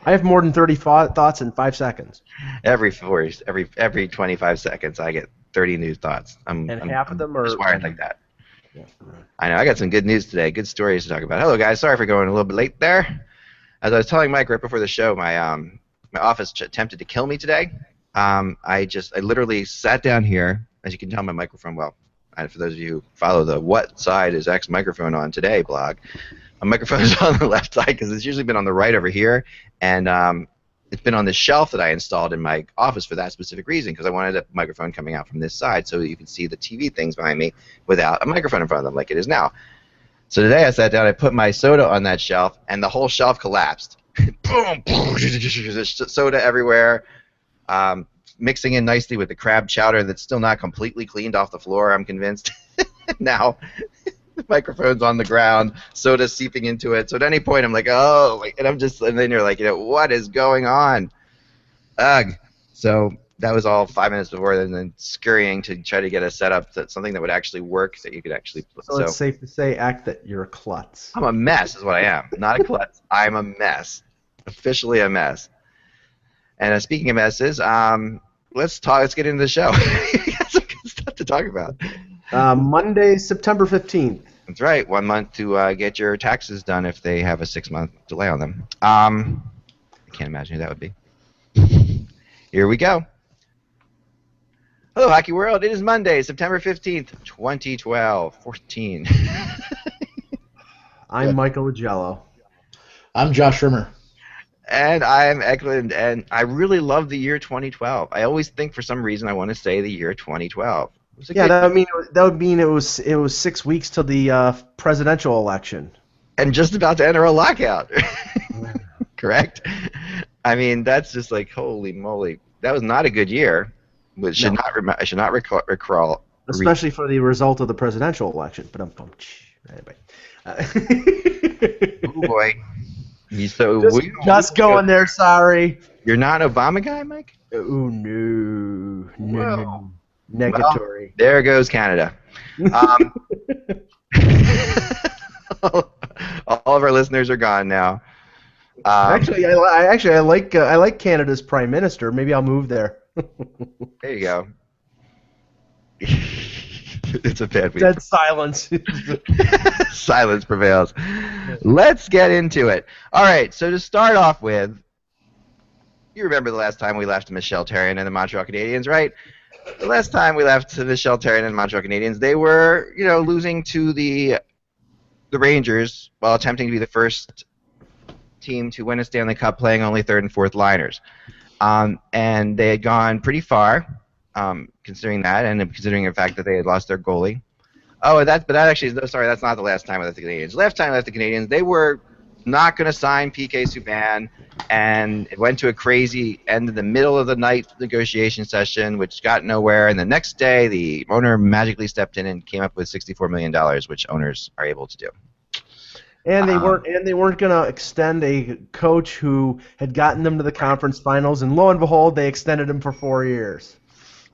I have more than 30 thoughts in 5 seconds. Every 25 seconds, I get 30 news thoughts. And half of I'm them are... just wired like that. Yeah. I know. I got some good news today. Good stories to talk about. Hello, guys. Sorry for going a little bit late there. As I was telling Mike right before the show, my office attempted to kill me today. I literally sat down here. As you can tell, my microphone. Well, for those of you who follow the "What Side Is X Microphone On Today" blog, my microphone is on the left side because it's usually been on the right over here, and it's been on the shelf that I installed in my office for that specific reason, because I wanted a microphone coming out from this side so that you can see the TV things behind me without a microphone in front of them like it is now. So today I sat down, I put my soda on that shelf, and the whole shelf collapsed. Boom! Soda everywhere, mixing in nicely with the crab chowder that's still not completely cleaned off the floor, I'm convinced. Now, the microphone's on the ground, soda seeping into it. So at any point, I'm like, oh, and then you're like, what is going on? Ugh. So that was all 5 minutes before, and then scurrying to try to get a setup something that would actually work, that you could actually. So it's safe to say, Act, that you're a klutz. I'm a mess, is what I am. Not a klutz. I'm a mess. Officially a mess. And speaking of messes, let's get into the show. We got some good stuff to talk about. Monday, September 15th. That's right. 1 month to get your taxes done if they have a 6-month delay on them. I can't imagine who that would be. Here we go. Hello, Hockey World. It is Monday, September 15th, 2012. 14. I'm Michael Agello. I'm Josh Rimmer. And I'm Eklund, and I really love the year 2012. I always think for some reason I want to say the year 2012. Yeah, that would mean it was 6 weeks till the presidential election. And just about to enter a lockout. Correct? I mean, that's just like, holy moly. That was not a good year. I should not recall. Especially for the result of the presidential election. But anyway. Oh boy. Just going there, sorry. You're not an Obama guy, Mike? Oh, no. Negatory. Well, there goes Canada. All of our listeners are gone now. Actually, I like Canada's prime minister. Maybe I'll move there. There you go. It's a bad week. Dead silence. Silence prevails. Let's get into it. All right, so to start off with, you remember the last time we left Michel Therrien and the Montreal Canadiens, right? The last time we left Michel Therrien and the Montreal Canadiens, they were, losing to the Rangers while attempting to be the first team to win a Stanley Cup, playing only third and fourth liners. And they had gone pretty far, considering that, and considering the fact that they had lost their goalie. That's not the last time I left the Canadiens. Last time I left the Canadiens, they were not going to sign P.K. Subban, and it went to a crazy end of the middle of the night negotiation session, which got nowhere. And the next day, the owner magically stepped in and came up with $64 million, which owners are able to do. And they weren't going to extend a coach who had gotten them to the conference finals, and lo and behold, they extended him for 4 years.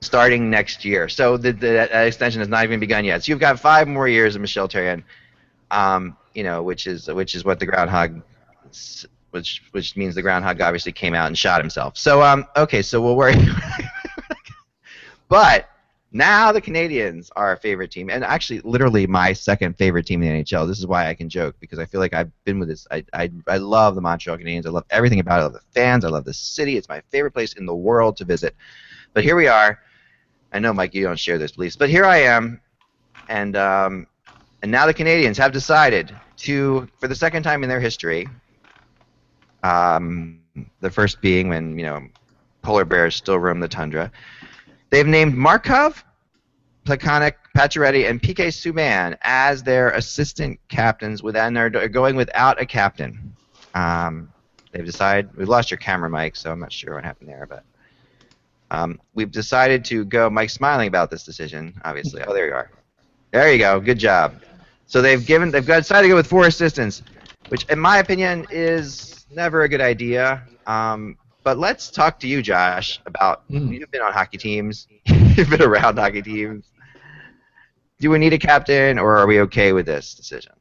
Starting next year. So the extension has not even begun yet. So you've got 5 more years of Michel Therrien, which is what the groundhog, which means the groundhog obviously came out and shot himself. So okay, so we'll worry. But now the Canadiens are our favorite team, and actually literally my second favorite team in the NHL. This is why I can joke, because I feel like I've been with this. I love the Montreal Canadiens. I love everything about it. I love the fans. I love the city. It's my favorite place in the world to visit. But here we are. I know, Mike, you don't share this beliefs, but here I am, and now the Canadiens have decided to, for the second time in their history, the first being when polar bears still roam the tundra, they've named Markov, Plekanec, Pacioretty, and P.K. Subban as their assistant captains, and they're going without a captain. They've decided. We've lost your camera, Mike, so I'm not sure what happened there, but. We've decided to go. Mike's smiling about this decision, obviously. Oh, there you are. There you go. Good job. So they've decided to go with 4 assistants, which, in my opinion, is never a good idea. But let's talk to you, Josh, about you've been on hockey teams, you've been around hockey teams. Do we need a captain, or are we okay with this decision?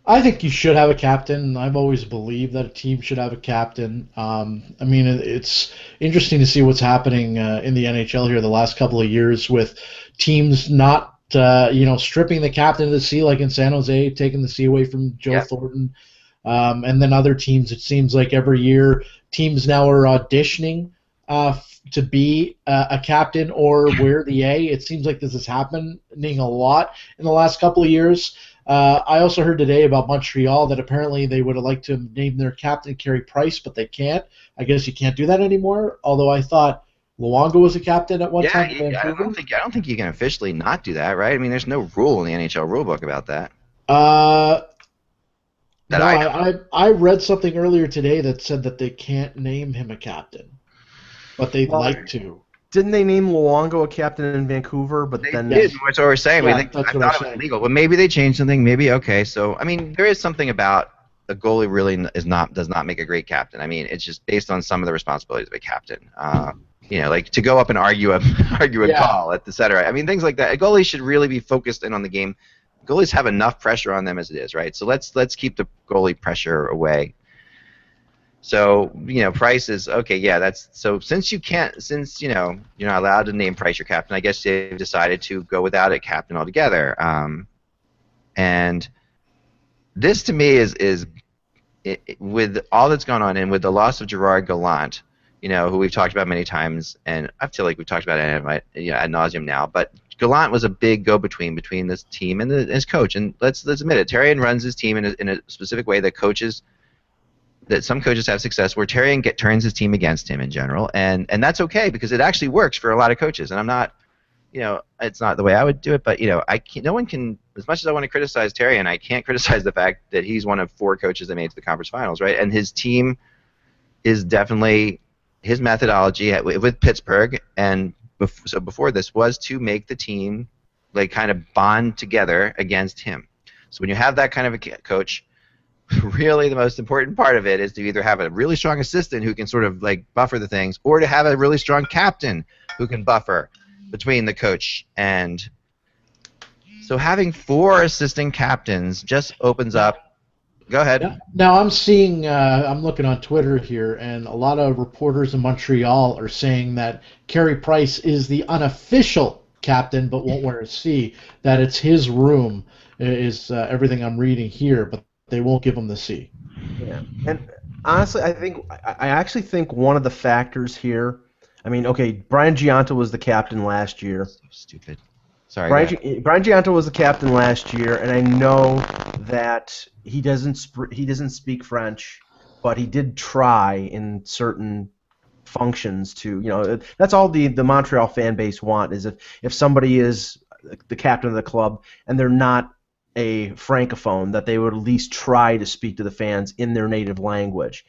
I think you should have a captain. I've always believed that a team should have a captain. I mean, it's interesting to see what's happening in the NHL here the last couple of years with teams not, stripping the captain of the C, like in San Jose, taking the C away from Joe Yeah. Thornton. And then other teams, it seems like every year, teams now are auditioning to be a captain or wear the A. It seems like this is happening a lot in the last couple of years. I also heard today about Montreal that apparently they would have liked to name their captain Carey Price, but they can't. I guess you can't do that anymore. Although I thought Luongo was a captain at one Yeah, time in Vancouver. I don't think you can officially not do that, right? I mean, there's no rule in the NHL rulebook about that. Uh, That no, I I read something earlier today that said that they can't name him a captain, but they'd Well, like to. Didn't they name Luongo a captain in Vancouver? But They then did. That's what we're saying. Yeah, I that's what thought I'm it was saying. legal, but maybe they changed something. Maybe okay. So I mean, there is something about a goalie really does not make a great captain. I mean, it's just based on some of the responsibilities of a captain. Like to go up and argue a Yeah. call, et cetera. I mean, things like that. A goalie should really be focused in on the game. Goalies have enough pressure on them as it is, right? So let's keep the goalie pressure away. So, Price is okay. Yeah, that's so. Since you're not allowed to name Price your captain, I guess they've decided to go without a captain altogether. And this to me is with all that's gone on and with the loss of Gerard Gallant, who we've talked about many times, and I feel like we've talked about it ad nauseum now. But Gallant was a big go-between between this team and his coach. And let's admit it, Therrien runs his team in a specific way that some coaches have success where Therrien turns his team against him in general, and that's okay because it actually works for a lot of coaches. And I'm not, it's not the way I would do it, but no one can, as much as I want to criticize Therrien, I can't criticize the fact that he's one of 4 coaches that made it to the conference finals, right? And his team is definitely his methodology with Pittsburgh, and so before this was to make the team like kind of bond together against him. So when you have that kind of a coach, really the most important part of it is to either have a really strong assistant who can sort of like buffer the things, or to have a really strong captain who can buffer between the coach. And so having 4 assistant captains just opens up. Go ahead. Now I'm looking on Twitter here, and a lot of reporters in Montreal are saying that Carey Price is the unofficial captain, but won't wear a C. That it's his room is everything I'm reading here, but they won't give him the C. Yeah, and honestly, I actually think one of the factors here. I mean, okay, Brian Giunta was the captain last year. So stupid. Sorry. Brian Giunta was the captain last year, and I know that he doesn't speak French, but he did try in certain functions to. That's all the Montreal fan base want is if somebody is the captain of the club and they're not a francophone, that they would at least try to speak to the fans in their native language.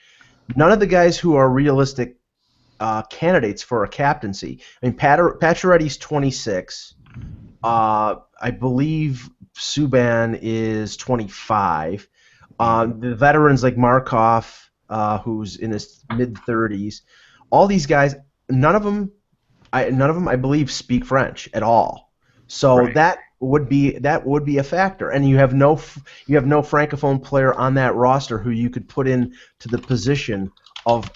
None of the guys who are realistic candidates for a captaincy. I mean, Pacioretty's 26. I believe Subban is 25. The veterans like Markov, who's in his mid-30s, all these guys, none of them, I believe, speak French at all. So Right. that would be a factor, and you have no francophone player on that roster who you could put in to the position of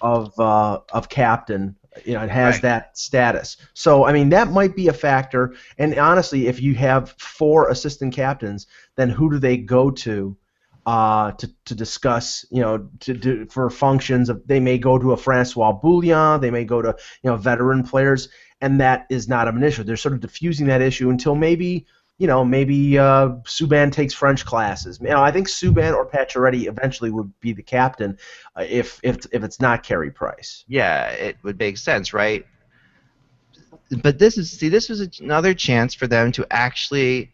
captain. It has Right. that status. So I mean that might be a factor. And honestly, if you have 4 assistant captains, then who do they go to discuss? For functions of they may go to a Francois Bouillon, they may go to veteran players, and that is not an issue. They're sort of diffusing that issue until maybe Subban takes French classes. I think Subban or Pacioretty eventually would be the captain if it's not Carey Price. Yeah, it would make sense, right? But this was another chance for them to actually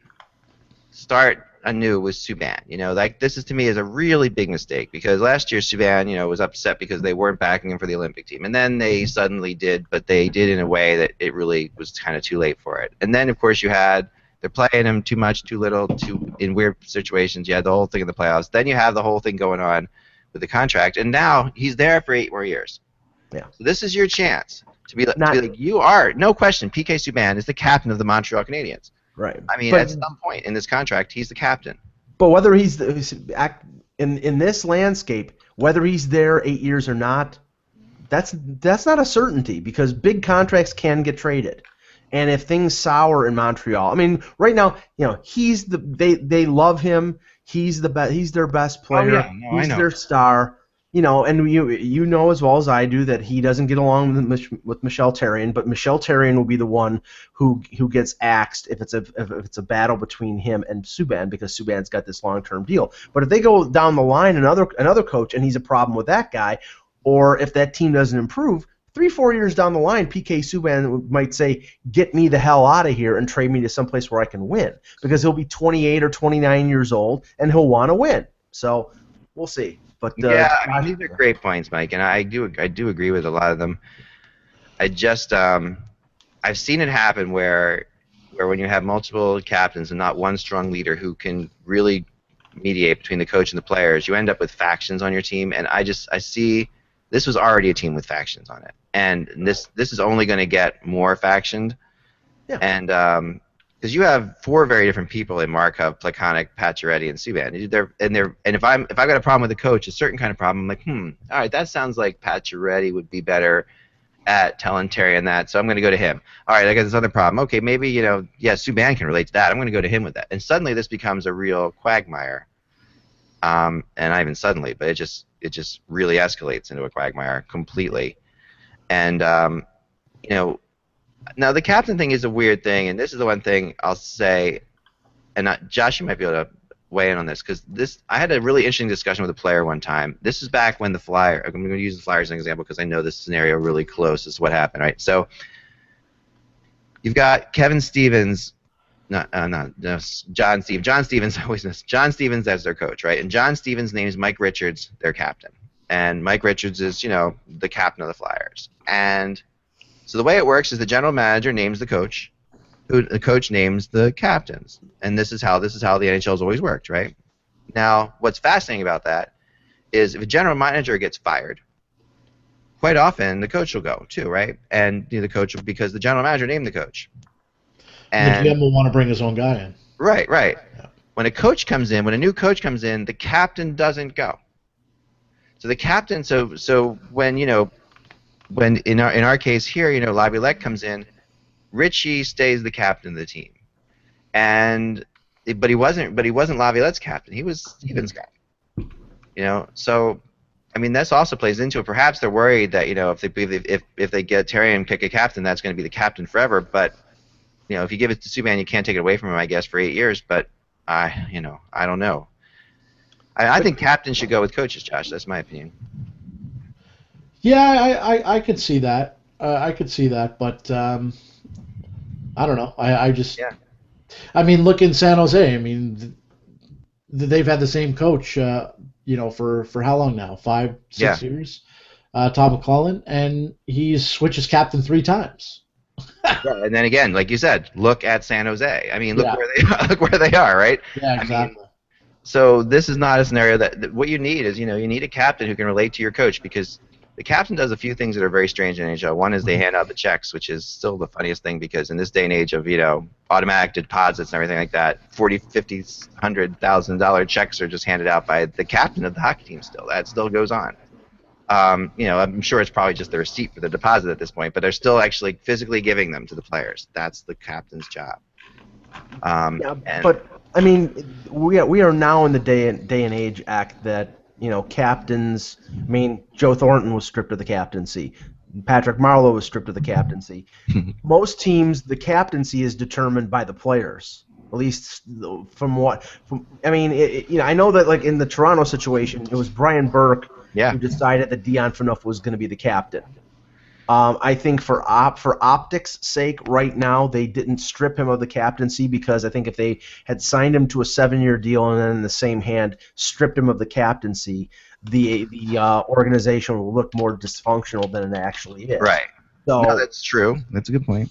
start anew with Subban. This is to me is a really big mistake because last year Subban, was upset because they weren't backing him for the Olympic team, and then they suddenly did, but they did in a way that it really was kind of too late for it. And then of course they're playing him too much, too little, in weird situations. You had the whole thing in the playoffs. Then you have the whole thing going on with the contract, and now he's there for 8 more years. Yeah. So this is your chance to be like you are, no question. PK Subban is the captain of the Montreal Canadiens. Right. I mean, at some point in this contract, he's the captain. But whether in this landscape, whether he's there 8 years or not, that's not a certainty because big contracts can get traded. And if things sour in Montreal, I mean, right now, they love him. He's their best player. Oh yeah, no, I He's know. their star. And you know as well as I do that he doesn't get along with Michel Therrien, but Michel Therrien will be the one who gets axed if it's a battle between him and Subban because Subban's got this long-term deal. But if they go down the line another coach and he's a problem with that guy, or if that team doesn't improve, 3-4 years down the line, PK Subban might say, "Get me the hell out of here and trade me to someplace where I can win," because he'll be 28 or 29 years old and he'll want to win. So we'll see. But yeah, I mean, these are great points, Mike, and I do agree with a lot of them. I just I've seen it happen where when you have multiple captains and not one strong leader who can really mediate between the coach and the players, you end up with factions on your team, and I see this was already a team with factions on it, and this is only going to get more factioned, Yeah. and because you have 4 very different people in Markov, Plekanec, Pacioretty, and Subban. And if I've got a problem with the coach, a certain kind of problem, I'm like, all right, that sounds like Pacioretty would be better at telling Therrien that, so I'm going to go to him. All right, I got this other problem. Okay, maybe Subban can relate to that. I'm going to go to him with that. And suddenly this becomes a real quagmire. And not even suddenly, but it just really escalates into a quagmire completely. And now the captain thing is a weird thing, and this is the one thing I'll say, and Josh, you might be able to weigh in on this, because I had a really interesting discussion with a player one time. This is back when I'm going to use the Flyers as an example because I know this scenario really close. This is what happened, right? So you've got Kevin Stevens, John Stevens Stevens as their coach, right? And John Stevens names Mike Richards their captain, and Mike Richards is the captain of the Flyers. And so the way it works is the general manager names the coach, who the coach names the captains, and this is how the NHL's always worked, right? Now, what's fascinating about that is if a general manager gets fired, quite often the coach will go too, right? And the coach because the general manager named the coach. And the GM will want to bring his own guy in. Right. Yeah. When a new coach comes in, the captain doesn't go. So the captain, so when in our case here, Laviolette comes in, Richie stays the captain of the team, but he wasn't Laviolette's captain. He was Stevens' guy. So I mean this also plays into it. Perhaps they're worried that if they get Therrien and pick a captain, that's going to be the captain forever. But if you give it to Subban, you can't take it away from him, I guess, for 8 years. But I don't know. I think captains should go with coaches, Josh. That's my opinion. Yeah, I could see that. But I don't know. I mean, look in San Jose. I mean, they've had the same coach, for how long now? 5-6 years. Tom McClellan, and he switches captain 3 times. Yeah, and then again, like you said, look at San Jose. I mean, look where they are, right? Yeah, exactly. I mean, so this is not a scenario that what you need is you need a captain who can relate to your coach, because the captain does a few things that are very strange in NHL. One is they hand out the checks, which is still the funniest thing, because in this day and age of automatic deposits and everything like that, $40,000, $50,000, $100,000 checks are just handed out by the captain of the hockey team. That still goes on. I'm sure it's probably just the receipt for the deposit at this point, but they're still actually physically giving them to the players. That's the captain's job. But I mean, we are now in the day and age act that captains. I mean, Joe Thornton was stripped of the captaincy. Patrick Marleau was stripped of the captaincy. Most teams, the captaincy is determined by the players. At least I know that like in the Toronto situation, it was Brian Burke who decided that Dion Phaneuf was going to be the captain. I think for optics' sake, right now they didn't strip him of the captaincy, because I think if they had signed him to a 7-year deal and then in the same hand stripped him of the captaincy, the organization will look more dysfunctional than it actually is. Right. So no, that's true. That's a good point.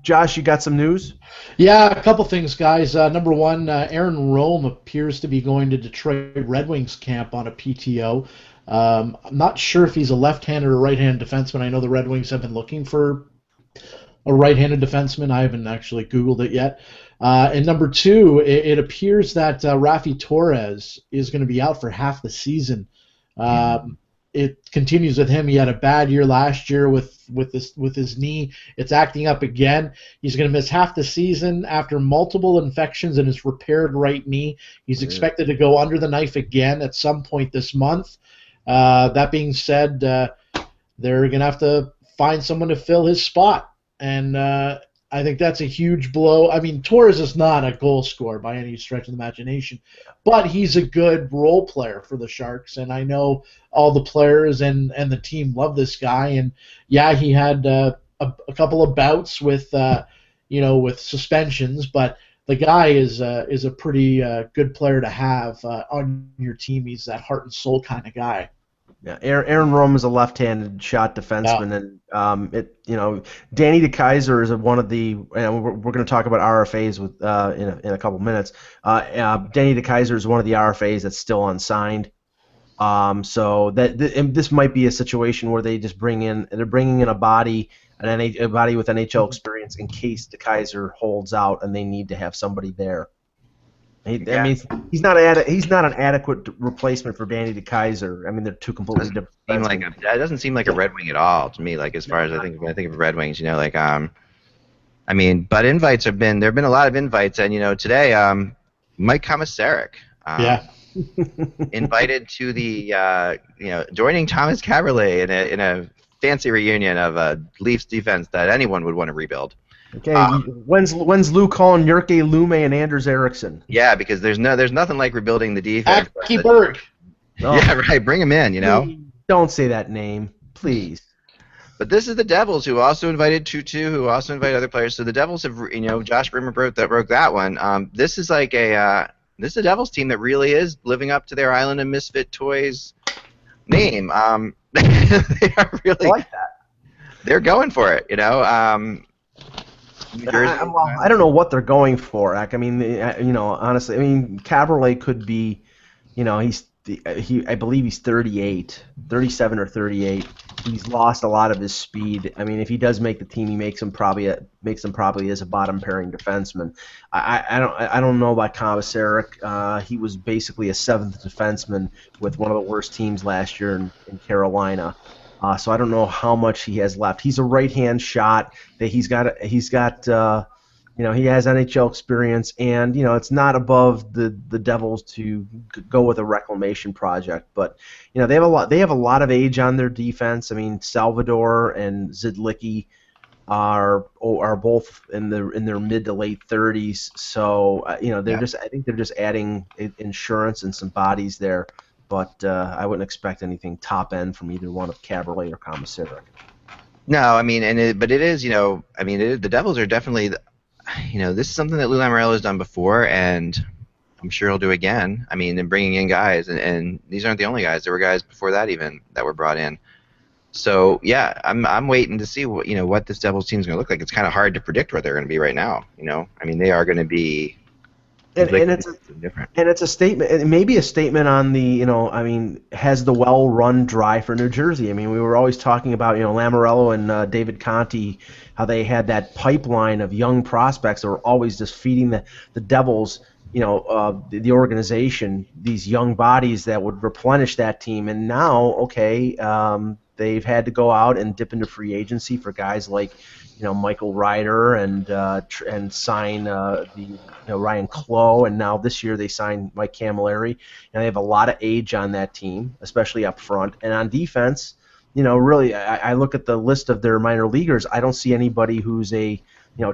Josh, you got some news? Yeah, a couple things, guys. Number one, Aaron Rome appears to be going to Detroit Red Wings camp on a PTO. I'm not sure if he's a left-handed or right-handed defenseman. I know the Red Wings have been looking for a right-handed defenseman. I haven't actually Googled it yet. And number two, it appears that Rafi Torres is going to be out for half the season. It continues with him. He had a bad year last year with his knee. It's acting up again. He's going to miss half the season after multiple infections in his repaired right knee. He's expected to go under the knife again at some point this month. That being said, they're going to have to find someone to fill his spot. And I think that's a huge blow. I mean, Torres is not a goal scorer by any stretch of the imagination, but he's a good role player for the Sharks. And I know all the players and the team love this guy. And yeah, he had a couple of bouts with with suspensions, but the guy is a pretty good player to have on your team. He's that heart and soul kind of guy. Yeah, Aaron Rome is a left-handed shot defenseman, and Danny DeKeyser is one of the. We're going to talk about RFAs with in a couple minutes. Danny DeKeyser is one of the RFAs that's still unsigned. So and this might be a situation where they're bringing in a body with NHL experience in case DeKeyser holds out and they need to have somebody there. I mean, he's not an adequate replacement for Danny DeKeyser. I mean, they're two completely different. That doesn't seem like a Red Wing at all to me. Like as far as I think of Red Wings, I mean, but invites there have been a lot of invites, and today, Mike Komisarek, invited to the joining Thomas Kaberle in a fancy reunion of a Leafs defense that anyone would want to rebuild. Okay, when's Lou calling Jyrke Lume and Anders Eriksson? Yeah, because there's nothing like rebuilding the defense. Aki Berg. Oh. Yeah, right. Bring him in. Don't say that name, please. But this is the Devils, who also invited Tutu, who also invited other players. So the Devils have, Josh Brimmer broke that one. This is like a Devils team that really is living up to their Island of Misfit Toys name. They are really. I like that. They're going for it. New Jersey. I don't know what they're going for. I mean, honestly, I mean, Kaberle could be, I believe he's 37 or 38. He's lost a lot of his speed. I mean, if he does make the team, he makes him probably as a bottom pairing defenseman. I don't know about Komisarek. He was basically a seventh defenseman with one of the worst teams last year in Carolina. So I don't know how much he has left. He's a right-hand shot. That he has NHL experience, and it's not above the Devils to go with a reclamation project. But they have a lot of age on their defense. I mean, Salvador and Zidlicki are both in their mid to late 30s. So I think they're just adding insurance and some bodies there. But I wouldn't expect anything top end from either one of Kaberle or Komisarek. No, I mean, but it is, the Devils are definitely, this is something that Lou Lamoriello has done before, and I'm sure he'll do again. I mean, in bringing in guys, and these aren't the only guys. There were guys before that even that were brought in. So yeah, I'm waiting to see what this Devils team is going to look like. It's kind of hard to predict what they're going to be right now. I mean, they are going to be. And it's a statement. It may be a statement on the, has the well run dry for New Jersey? I mean, we were always talking about, Lamoriello and David Conti, how they had that pipeline of young prospects that were always just feeding the Devils, the organization, these young bodies that would replenish that team. And now, they've had to go out and dip into free agency for guys like, Michael Ryder and sign Ryan Clough, and now this year they signed Mike Camilleri, and they have a lot of age on that team, especially up front. And on defense, really, I look at the list of their minor leaguers. I don't see anybody who's a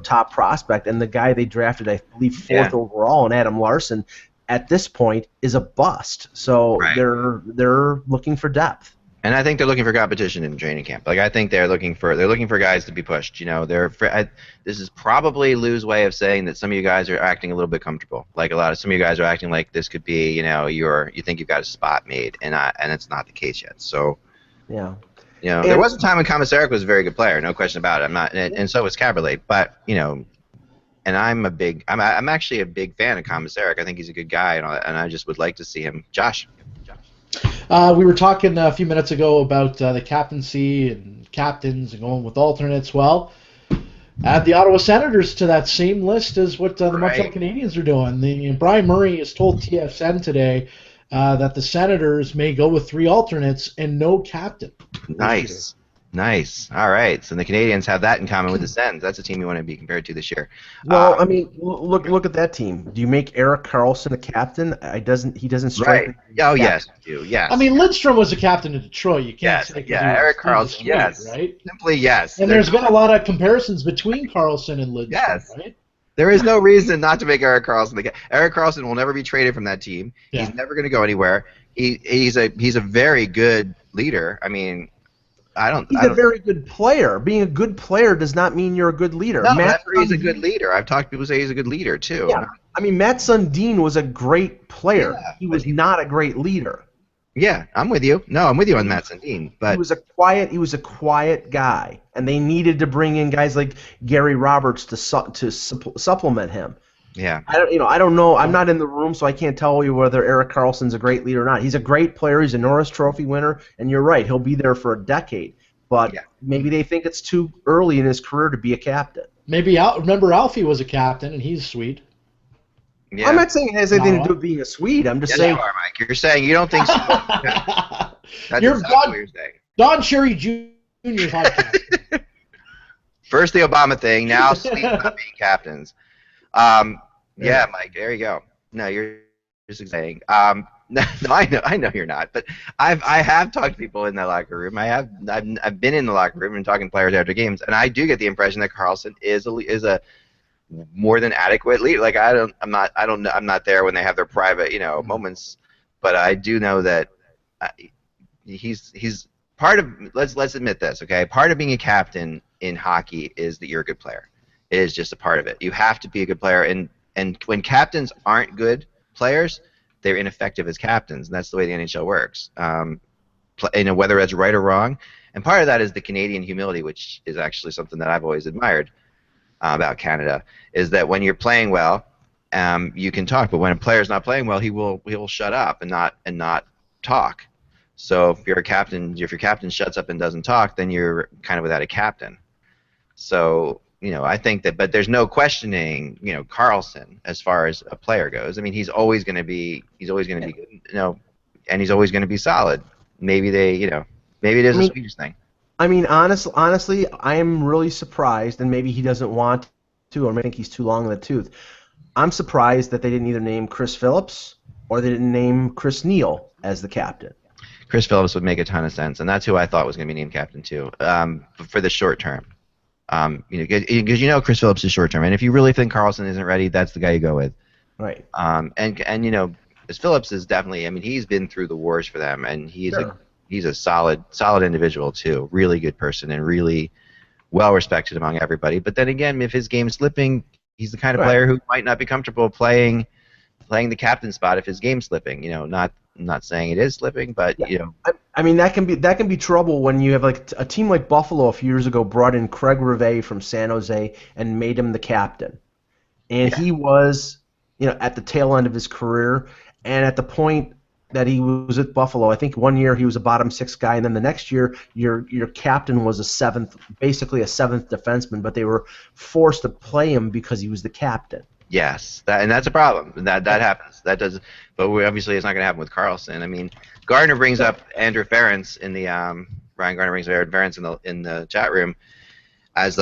top prospect, and the guy they drafted, I believe, fourth overall, and Adam Larson, at this point is a bust. So they're looking for depth. And I think they're looking for competition in training camp. Like I think they're looking for guys to be pushed. This is probably Lou's way of saying that some of you guys are acting a little bit comfortable. Like some of you guys are acting like this could be, you think you've got a spot made, and it's not the case yet. So yeah, there was a time when Komisarek was a very good player, no question about it. I'm not, and so was Kaberle. But and I'm actually a big fan of Komisarek. I think he's a good guy, and I just would like to see him. Josh. We were talking a few minutes ago about the captaincy and captains and going with alternates. Well, Add the Ottawa Senators to that same list as what the Right. Montreal Canadiens are doing. Brian Murray has told TSN today that the Senators may go with 3 alternates and no captain. Nice. Nice. All right. So the Canadians have that in common with the Sens. That's a team you want to be compared to this year. Well, I mean, look at that team. Do you make Erik Karlsson a captain? He doesn't strike Right. me. Oh, yes, you do. Yes. I mean, Lidstrom was a captain in Detroit. You can't say 'cause Yeah. he was Erik Karlsson. Swede, Yes. right? Simply yes. And there's been a lot of comparisons between Karlsson and Lidstrom, Yes. right? There is no reason not to make Erik Karlsson the captain. Erik Karlsson will never be traded from that team. Yeah. He's never going to go anywhere. He's a very good leader. I mean, He's a very good player. Being a good player does not mean you're a good leader. No, Matt he's a good leader. I've talked to people who say he's a good leader too. Yeah. I mean, Matt Sundin was a great player. Yeah, he was not a great leader. Yeah, I'm with you. No, I'm with you on Matt Sundin. But he was a quiet guy, and they needed to bring in guys like Gary Roberts to supplement him. Yeah. I don't know. I'm not in the room, so I can't tell you whether Erik Karlsson's a great leader or not. He's a great player. He's a Norris Trophy winner, and you're right. He'll be there for a decade. But maybe they think it's too early in his career to be a captain. Maybe remember Alfie was a captain, and he's Swede. Yeah. I'm not saying it has anything to do with being a Swede. I'm just saying. You are, Mike. You're saying you don't think so. That's You're exactly what you're saying. Don Cherry Jr.'s podcast. First the Obama thing, now Swedes not being captains. Yeah, Mike, there you go. No, you're just saying. No, I know you're not. But I have talked to people in that locker room. I've been in the locker room and talking to players after games, and I do get the impression that Karlsson is a more than adequate leader. Like I'm not there when they have their private moments, but I do know that he's part of. Let's admit this, okay? Part of being a captain in hockey is that you're a good player. It is just a part of it. You have to be a good player, and when captains aren't good players, they're ineffective as captains, and that's the way the NHL works. Whether that's right or wrong, and part of that is the Canadian humility, which is actually something that I've always admired about Canada, is that when you're playing well, you can talk, but when a player's not playing well, he will shut up and not talk. So if your captain shuts up and doesn't talk, then you're kind of without a captain. So I think that, but there's no questioning, Karlsson as far as a player goes. I mean, he's always going to be good, and he's always going to be solid. Maybe maybe it is a Swedish thing. I mean, honestly, I am really surprised, and maybe he doesn't want to, or maybe think he's too long in the tooth. I'm surprised that they didn't either name Chris Phillips or they didn't name Chris Neal as the captain. Chris Phillips would make a ton of sense, and that's who I thought was going to be named captain too, for the short term. Because Chris Phillips is short term, and if you really think Karlsson isn't ready, that's the guy you go with. Right. As Phillips is definitely, I mean, he's been through the wars for them, and he's a solid individual too, really good person, and really well respected among everybody. But then again, if his game's slipping, he's the kind of player who might not be comfortable playing the captain spot if his game's slipping. I'm not saying it is slipping, but I mean, that can be trouble when you have like a team like Buffalo a few years ago brought in Craig Rivet from San Jose and made him the captain, and he was at the tail end of his career, and at the point that he was at Buffalo, I think one year he was a bottom 6 guy, and then the next year your captain was basically a seventh defenseman, but they were forced to play him because he was the captain. Yes, and that's a problem. That happens. That does, but obviously it's not going to happen with Karlsson. I mean, Gardner brings up Andrew Ferentz in the Ryan Gardner brings up Andrew Ferentz in the chat room as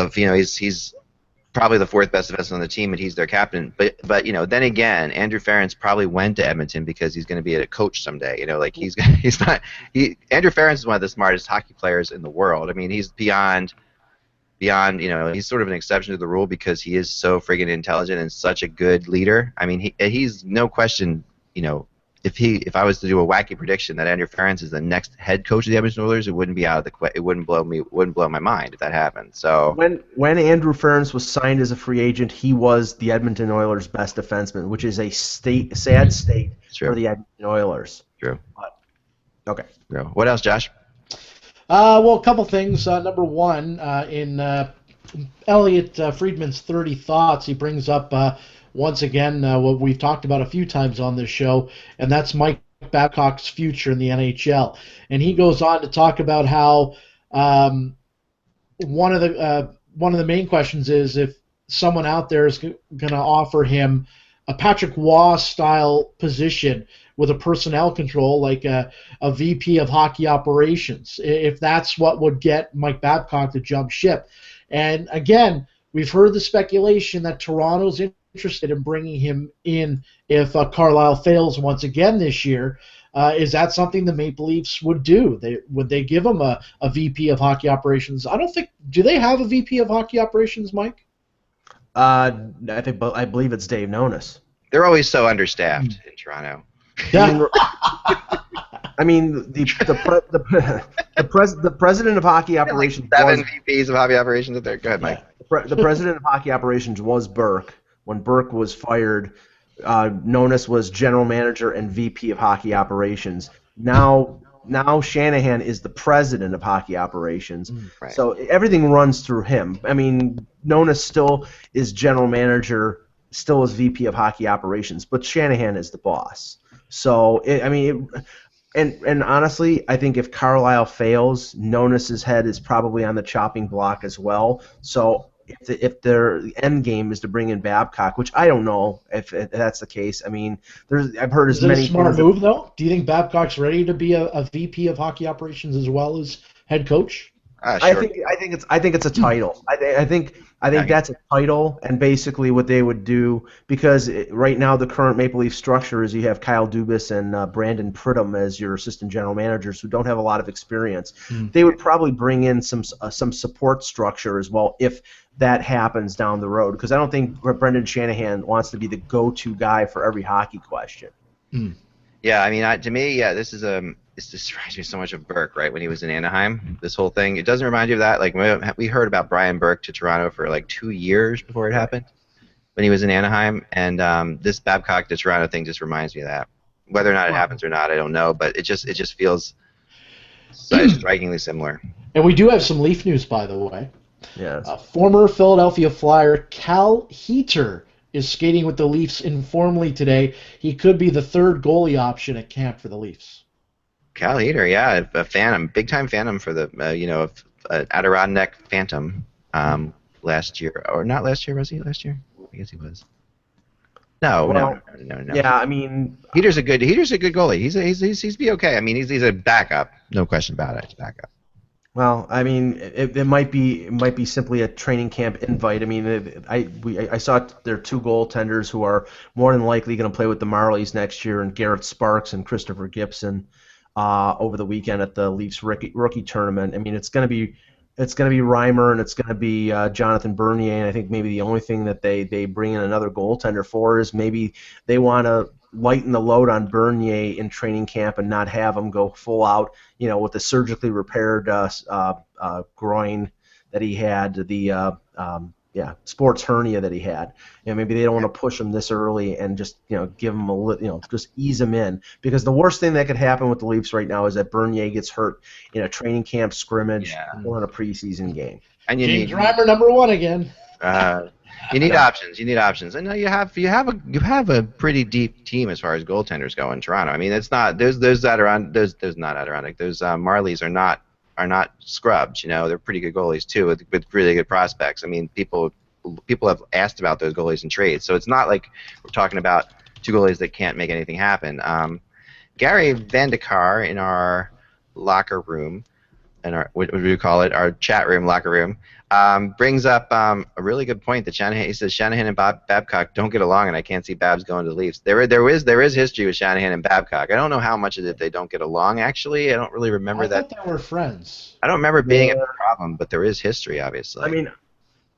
he's probably the 4th best defenseman on the team, and he's their captain. But then again, Andrew Ferentz probably went to Edmonton because he's going to be a coach someday. Andrew Ferentz is one of the smartest hockey players in the world. I mean, he's beyond, he's sort of an exception to the rule because he is so friggin' intelligent and such a good leader. I mean, he's no question, if I was to do a wacky prediction that Andrew Ferentz is the next head coach of the Edmonton Oilers, it wouldn't be it wouldn't blow my mind if that happened. So when Andrew Ferentz was signed as a free agent, he was the Edmonton Oilers' best defenseman, which is a sad state for the Edmonton Oilers. True. Okay. True. What else, Josh? Well, a couple things. Number one, in Elliot Friedman's 30 Thoughts, he brings up once again what we've talked about a few times on this show, and that's Mike Babcock's future in the NHL. And he goes on to talk about how one of the one of the main questions is if someone out there is going to offer him a Patrick Waugh style position with a personnel control like a VP of hockey operations, if that's what would get Mike Babcock to jump ship. And again, we've heard the speculation that Toronto's interested in bringing him in if Carlisle fails once again this year. Is that something the Maple Leafs would do? Would they give him a VP of hockey operations? I don't think. Do they have a VP of hockey operations, Mike? I believe it's Dave Nonis. They're always so understaffed in Toronto. Yeah. I mean, the president of hockey operations. Like 7 VPs of hockey operations. There. Go ahead, Mike. The president of hockey operations was Burke. When Burke was fired, Nonis was general manager and VP of hockey operations. Now Shanahan is the president of hockey operations. Right. So everything runs through him. I mean, Nonis still is general manager, still is VP of hockey operations, but Shanahan is the boss. So and honestly, I think if Carlisle fails, Nonis's head is probably on the chopping block as well. So if their end game is to bring in Babcock, which I don't know if that's the case. I mean, I've heard as many. Is it a smart move though? Do you think Babcock's ready to be a VP of hockey operations as well as head coach? Sure. I think it's a title. I think that's a title, and basically what they would do, because right now the current Maple Leaf structure is you have Kyle Dubas and Brandon Pridham as your assistant general managers who don't have a lot of experience. They would probably bring in some support structure as well if that happens down the road, because I don't think Brendan Shanahan wants to be the go-to guy for every hockey question. Yeah, I mean, to me, this reminds me so much of Burke, right? When he was in Anaheim, this whole thing. It doesn't remind you of that? Like, we heard about Brian Burke to Toronto for like 2 years before it happened, when he was in Anaheim, and this Babcock to Toronto thing just reminds me of that. Whether or not it happens or not, I don't know, but it just feels strikingly similar. And we do have some Leaf news, by the way. Yes. Former Philadelphia Flyer Cal Heater is skating with the Leafs informally today. He could be the third goalie option at camp for the Leafs. Cal Heater, yeah, a fan, big-time fan for the, Adirondack Phantom last year. Or not last year, was he last year? I guess he was. No. Yeah, I mean, Heater's a good goalie. He's be okay. I mean, he's a backup, no question about it. Backup. well, I mean, it might be simply a training camp invite. I mean, I saw there are 2 goaltenders who are more than likely going to play with the Marlies next year, and Garrett Sparks and Christopher Gibson over the weekend at the Leafs rookie tournament. I mean, it's going to be Reimer and it's going to be Jonathan Bernier, and I think maybe the only thing that they bring in another goaltender for is maybe they want to lighten the load on Bernier in training camp and not have him go full out, with the surgically repaired groin that he had, the sports hernia that he had. Maybe they don't want to push him this early and just give him just ease him in, because the worst thing that could happen with the Leafs right now is that Bernier gets hurt in a training camp scrimmage or in a preseason game. And James Reimer, number 1 again. You need options. You need options, and you have a pretty deep team as far as goaltenders go in Toronto. I mean, it's not those not Adirondack. Those Marlies are not scrubs. They're pretty good goalies too, with really good prospects. I mean, people have asked about those goalies in trades, so it's not like we're talking about 2 goalies that can't make anything happen. Gary Vandekar in our locker room, what do you call it? Our chat room, locker room, brings up a really good point that he says Shanahan and Babcock don't get along, and I can't see Babs going to the Leafs. There is history with Shanahan and Babcock. I don't know how much of it they don't get along. Actually, I don't really remember that. I thought they were friends. I don't remember it being a problem, but there is history, obviously. I mean,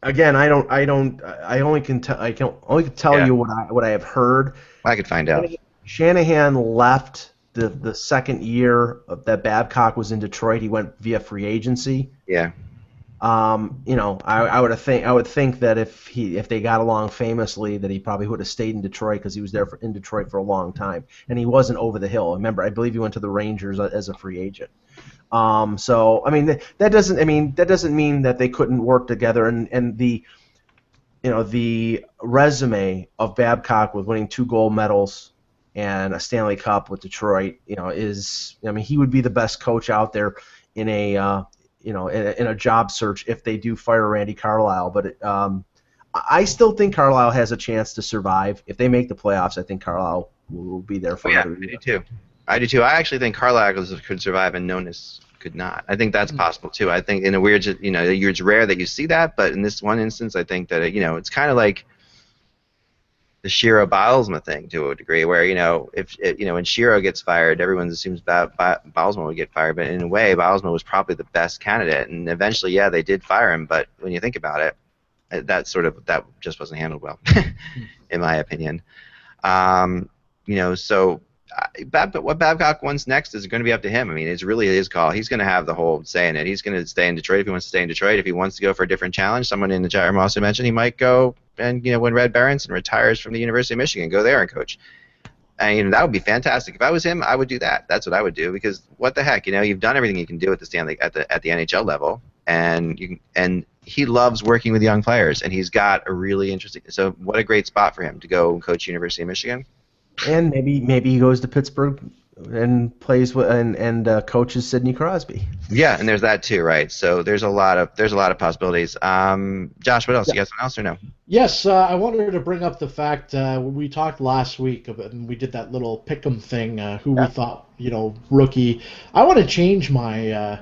again, I only can tell you what I have heard. I could find out. Shanahan left the second year that Babcock was in Detroit. He went via free agency. Yeah. I would think that if they got along famously, that he probably would have stayed in Detroit, because he was there in Detroit for a long time, and he wasn't over the hill. Remember, I believe he went to the Rangers as a free agent. So I mean, that doesn't mean that they couldn't work together. And the resume of Babcock with winning 2 gold medals and a Stanley Cup with Detroit, he would be the best coach out there in a in a job search if they do fire Randy Carlyle. But I still think Carlyle has a chance to survive. If they make the playoffs, I think Carlyle will be there for another year. I do too. I do too. I actually think Carlyle could survive and Nonis could not. I think that's possible too. I think in a weird, it's rare that you see that, but in this one instance, I think that it's kind of like the Shiro Bilesma thing to a degree, where if when Shiro gets fired, everyone assumes Bilesma would get fired, but in a way, Bilesma was probably the best candidate, and eventually, yeah, they did fire him. But when you think about it, that just wasn't handled well, in my opinion. So. But what Babcock wants next is going to be up to him. I mean, it's really his call. He's going to have the whole say in it. He's going to stay in Detroit if he wants to stay in Detroit. If he wants to go for a different challenge, someone in the chat room also mentioned he might go and when Red Berenson retires from the University of Michigan, go there and coach. And that would be fantastic. If I was him, I would do that. That's what I would do because what the heck, you've done everything you can do at the NHL level, and he loves working with young players, and he's got a really interesting. So what a great spot for him to go and coach University of Michigan. And maybe he goes to Pittsburgh and plays with and coaches Sidney Crosby. Yeah, and there's that too, right? So there's a lot of possibilities. Josh, what else? You got something else or no? Yes, I wanted to bring up the fact we talked last week about, and we did that little pick'em thing. Who we thought rookie. I want to change my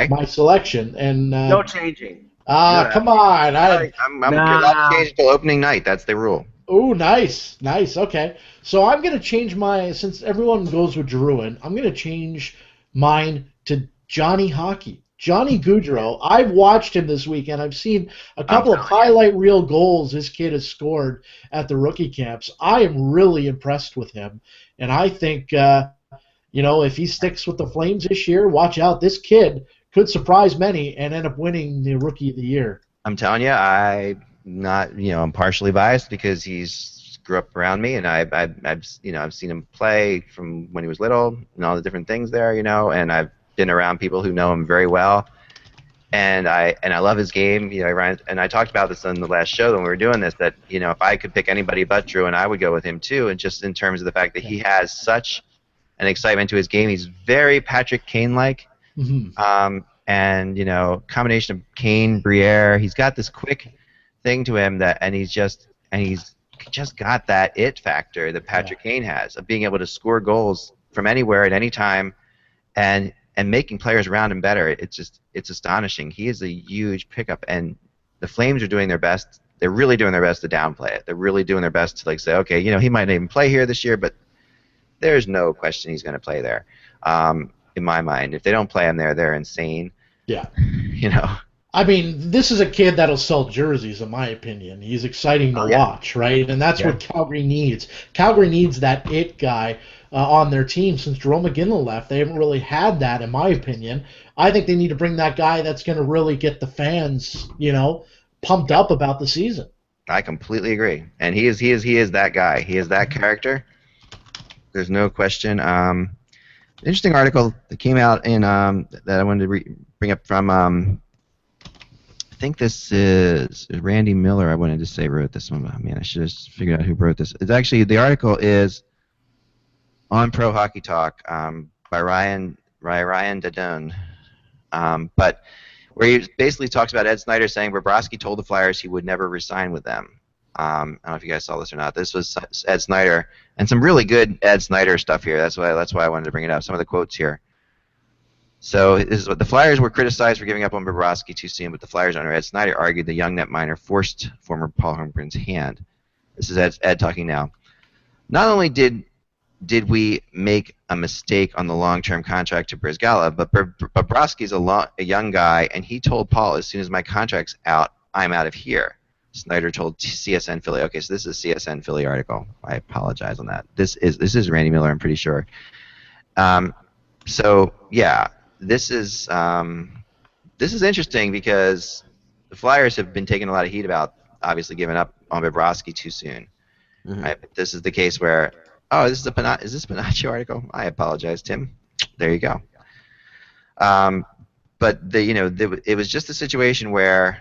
my selection and no changing. Come on! I'm allowed to change until opening night. That's the rule. Oh, nice. Okay. So I'm going to change since everyone goes with Drouin, I'm going to change mine to Johnny Hockey. Johnny Gaudreau. I've watched him this weekend. I've seen a couple of highlight reel goals this kid has scored at the rookie camps. I am really impressed with him. And I think, if he sticks with the Flames this year, watch out. This kid could surprise many and end up winning the Rookie of the Year. I'm telling you, I'm partially biased because he's grew up around me, and I've seen him play from when he was little and all the different things there, and I've been around people who know him very well, and I love his game, and I talked about this on the last show when we were doing this, that if I could pick anybody but Drew, and I would go with him too, and just in terms of the fact that he has such an excitement to his game, he's very Patrick Kane-like. Mm-hmm. And combination of Kane, Briere, he's got this quick thing to him he's just got that it factor that Patrick Kane has of being able to score goals from anywhere at any time, and making players around him better. It's astonishing. He is a huge pickup, and the Flames are doing their best. They're really doing their best to downplay it. They're really doing their best to say, okay, he might not even play here this year, but there's no question he's going to play there. In my mind, if they don't play him there, they're insane. Yeah. I mean, this is a kid that'll sell jerseys, in my opinion. He's exciting to watch, right? And that's what Calgary needs. Calgary needs that it guy on their team. Since Jerome McGinley left, they haven't really had that, in my opinion. I think they need to bring that guy that's going to really get the fans, pumped up about the season. I completely agree, and he is that guy. He is that character. There's no question. Interesting article that came out in that I wanted to bring up from. I think this is Randy Miller. I wanted to say wrote this one. Oh, man, I should have figured out who wrote this. It's actually the article is on Pro Hockey Talk by Ryan Dadone, but where he basically talks about Ed Snyder saying Bobrovsky told the Flyers he would never resign with them. I don't know if you guys saw this or not. This was Ed Snyder, and some really good Ed Snyder stuff here. That's why I wanted to bring it up. Some of the quotes here. So this is what the Flyers were criticized for giving up on Bobrovsky too soon, but the Flyers owner Ed Snyder argued the young netminer forced former Paul Holmgren's hand. This is Ed talking now. Not only did we make a mistake on the long-term contract to Brizgala, but Bobrovsky's a young guy, and he told Paul, as soon as my contract's out, I'm out of here. Snyder told CSN Philly. Okay, so this is a CSN Philly article. I apologize on that. This is Randy Miller, I'm pretty sure. So yeah, this is interesting because the Flyers have been taking a lot of heat about obviously giving up on Bobrovsky too soon. Mm-hmm. Right? But this is the case where is this Panaccio article? I apologize, Tim. There you go. But it was just a situation where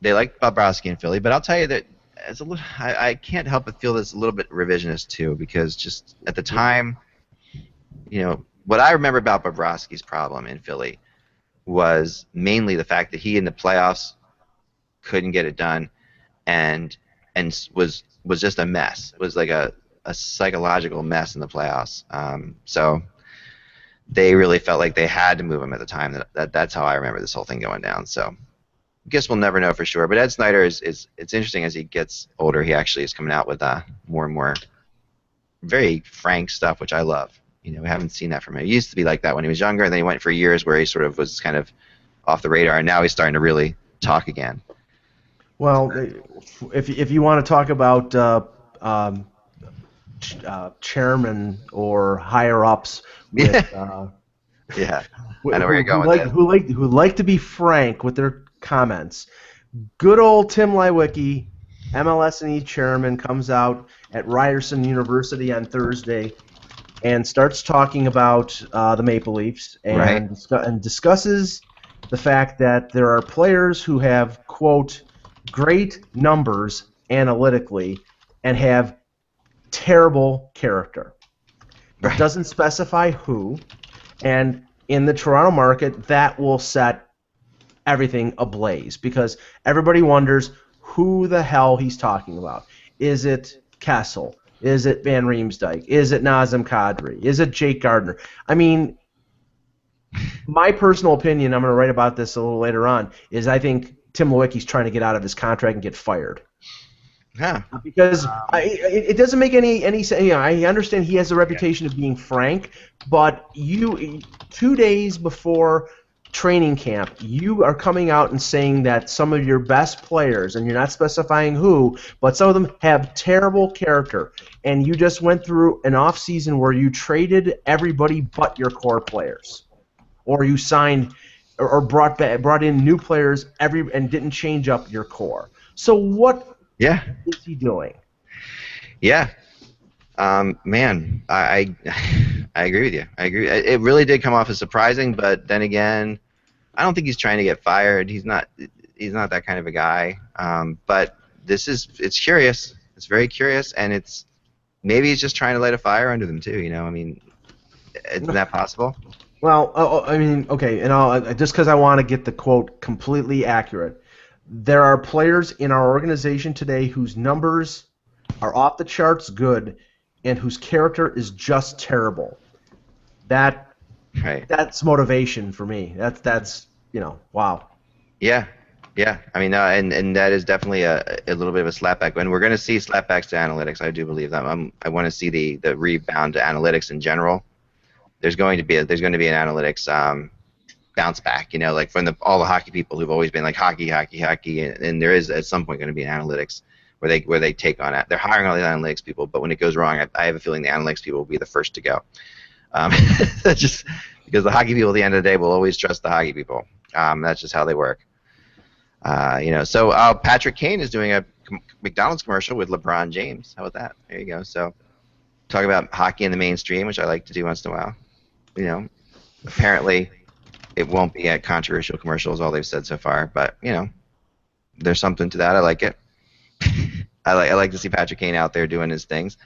they liked Bobrovsky in Philly, but I'll tell you that I can't help but feel this a little bit revisionist too, because just at the time, what I remember about Bobrovsky's problem in Philly was mainly the fact that he in the playoffs couldn't get it done, and was just a mess. Was like a psychological mess in the playoffs. So they really felt like they had to move him at the time. That's how I remember this whole thing going down. So I guess we'll never know for sure. But Ed Snyder is it's interesting as he gets older. He actually is coming out with more and more very frank stuff, which I love. We haven't seen that from him. He used to be like that when he was younger, and then he went for years where he sort of was kind of off the radar, and now he's starting to really talk again. Well, if you want to talk about chairman or higher ups with yeah, I know where you're going with who like to be frank with their comments. Good old Tim Leiweke, MLS&E chairman, comes out at Ryerson University on Thursday and starts talking about the Maple Leafs and discusses the fact that there are players who have, quote, great numbers analytically and have terrible character. It doesn't specify who, and in the Toronto market, that will set everything ablaze because everybody wonders who the hell he's talking about. Is it Kessel? Is it Van Riemsdyk? Is it Nazem Kadri? Is it Jake Gardner? I mean, my personal opinion, I'm going to write about this a little later on, is I think Tim Leiweke's trying to get out of his contract and get fired. Yeah. Because it doesn't make any sense. I understand he has a reputation of being frank, but 2 days before training camp, you are coming out and saying that some of your best players, and you're not specifying who, but some of them have terrible character, and you just went through an off-season where you traded everybody but your core players, or you signed or brought in new players and didn't change up your core. So what is he doing? Yeah. Man, I agree with you. I agree. It really did come off as surprising, but then again, I don't think he's trying to get fired. He's not that kind of a guy. But it's curious. It's very curious, and maybe he's just trying to light a fire under them too. I mean, isn't that possible? Well, I mean, okay, and just because I want to get the quote completely accurate, there are players in our organization today whose numbers are off the charts good and whose character is just terrible. That's motivation for me. That's wow. Yeah. I mean, and that is definitely a little bit of a slapback. And we're going to see slapbacks to analytics. I do believe that. I want to see the rebound to analytics in general. There's going to be an analytics bounce back. Like from all the hockey people who've always been like hockey, and there is at some point going to be an analytics where they take on it. They're hiring all these analytics people, but when it goes wrong, I have a feeling the analytics people will be the first to go. Just because the hockey people at the end of the day will always trust the hockey people. That's just how they work. So Patrick Kane is doing a McDonald's commercial with LeBron James. How about that? There you go. So talk about hockey in the mainstream, which I like to do once in a while. Apparently it won't be a controversial commercial is all they've said so far, but there's something to that. I like it. I like to see Patrick Kane out there doing his things.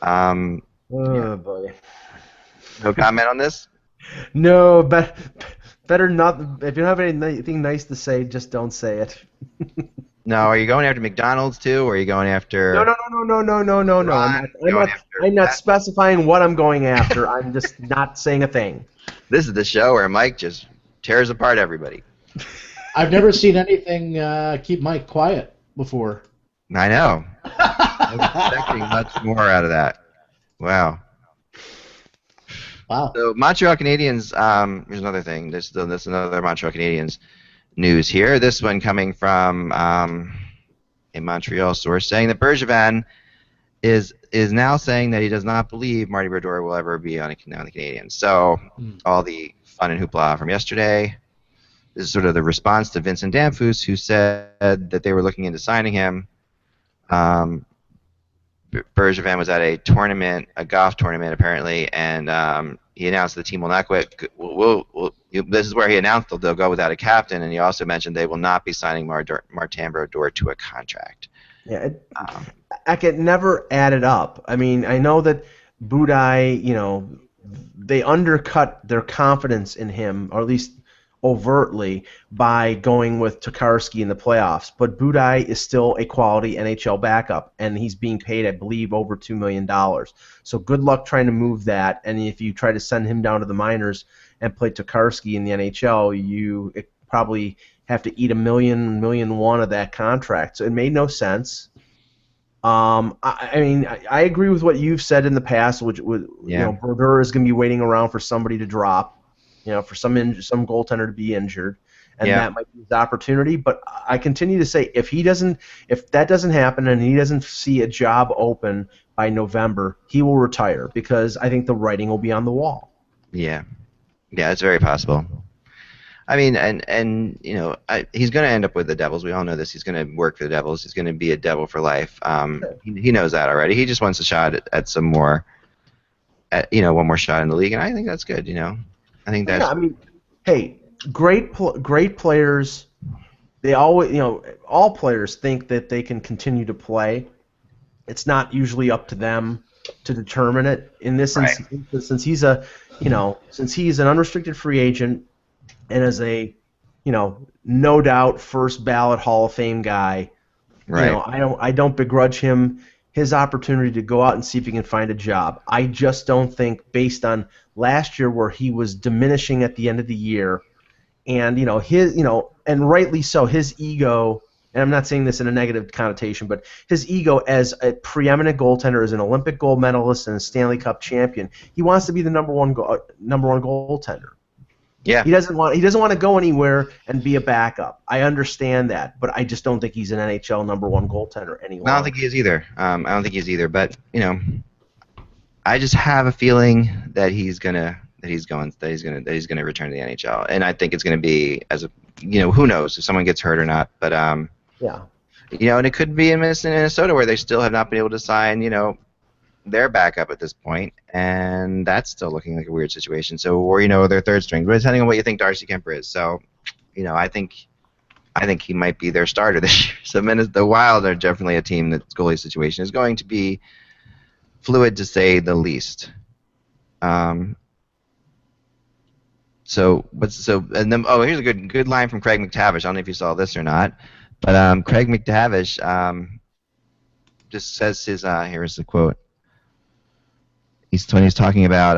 Boy. No comment on this? No, better not. If you don't have anything nice to say, just don't say it. No, are you going after McDonald's too, or are you going after? No. I'm not specifying what I'm going after. I'm just not saying a thing. This is the show where Mike just tears apart everybody. I've never seen anything keep Mike quiet before. I know. I was expecting much more out of that. Wow. So Montreal Canadiens. Here's another thing. This another Montreal Canadiens news here. This one coming from a Montreal source saying that Bergevin is now saying that he does not believe Marty Brodeur will ever be on the Canadiens. So all the fun and hoopla from yesterday. This is sort of the response to Vincent Damphousse, who said that they were looking into signing him. Bergevin was at a golf tournament apparently, and he announced the team will not quit. This is where he announced they'll go without a captain, and he also mentioned they will not be signing Martin Brodeur to a contract. Yeah, I could never add it up. I mean, I know that Budai, they undercut their confidence in him, or at least overtly by going with Tokarski in the playoffs. But Budaj is still a quality NHL backup, and he's being paid, I believe, over $2 million. So good luck trying to move that. And if you try to send him down to the minors and play Tokarski in the NHL, you probably have to eat $1 million of that contract. So it made no sense. I mean, I agree with what you've said in the past, which Brodeur is going to be waiting around for somebody to drop. For some goaltender to be injured, and that might be his opportunity. But I continue to say if that doesn't happen and he doesn't see a job open by November, he will retire because I think the writing will be on the wall. Yeah, it's very possible. I mean, and he's going to end up with the Devils. We all know this. He's going to work for the Devils. He's going to be a Devil for life. He knows that already. He just wants a shot at some more, one more shot in the league, and I think that's good. I think that's. Yeah, I mean, hey, great players. They always, all players think that they can continue to play. It's not usually up to them to determine it. In this instance, since he's an unrestricted free agent and as a, no doubt first ballot Hall of Fame guy, I don't begrudge him his opportunity to go out and see if he can find a job. I just don't think, based on last year where he was diminishing at the end of the year, and and rightly so, his ego, and I'm not saying this in a negative connotation, but his ego as a preeminent goaltender, as an Olympic gold medalist and a Stanley Cup champion, he wants to be the number one goaltender. Yeah. He doesn't want to go anywhere and be a backup. I understand that, but I just don't think he's an NHL number one goaltender any longer. I don't think he is either. But I just have a feeling that he's gonna return to the NHL, and I think it's gonna be who knows if someone gets hurt or not. But and it could be in Minnesota where they still have not been able to sign their backup at this point, and that's still looking like a weird situation. So, or their third string, but depending on what you think Darcy Kemper is. So, I think he might be their starter this year. So, the Wild are definitely a team that's goalie situation is going to be fluid to say the least. And then here's a good line from Craig McTavish. I don't know if you saw this or not, but Craig McTavish just says his here's the quote. When he's talking about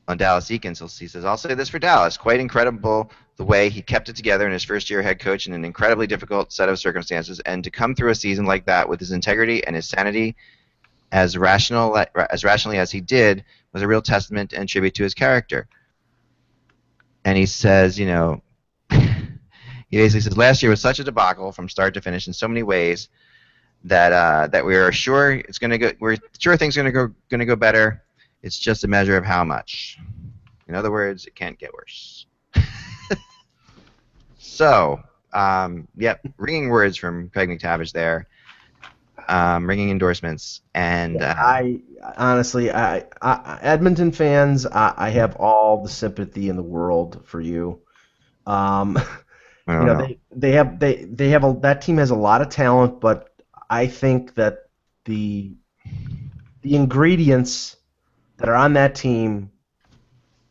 on Dallas Eakins, he says, "I'll say this for Dallas: quite incredible the way he kept it together in his first year head coach in an incredibly difficult set of circumstances, and to come through a season like that with his integrity and his sanity, as rationally as he did, was a real testament and tribute to his character." And he says, he basically says, "Last year was such a debacle from start to finish in so many ways that we are sure it's going to go. We're sure things are going to go better. It's just a measure of how much. In other words, it can't get worse." So, ringing words from Craig McTavish there. Ringing endorsements, and I honestly, Edmonton fans, I have all the sympathy in the world for you. They have that team has a lot of talent, but I think that the ingredients that are on that team,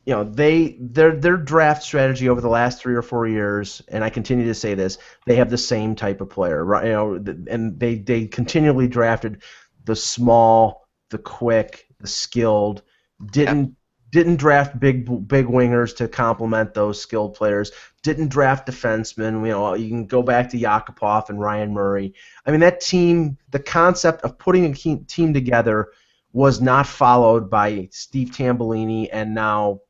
their draft strategy over the last 3 or 4 years, and I continue to say this, they have the same type of player, right? And they continually drafted the small, the quick, the skilled. Didn't draft big wingers to complement those skilled players. Didn't draft defensemen. You can go back to Yakupov and Ryan Murray. I mean, that team, the concept of putting a team together was not followed by Steve Tambellini and now,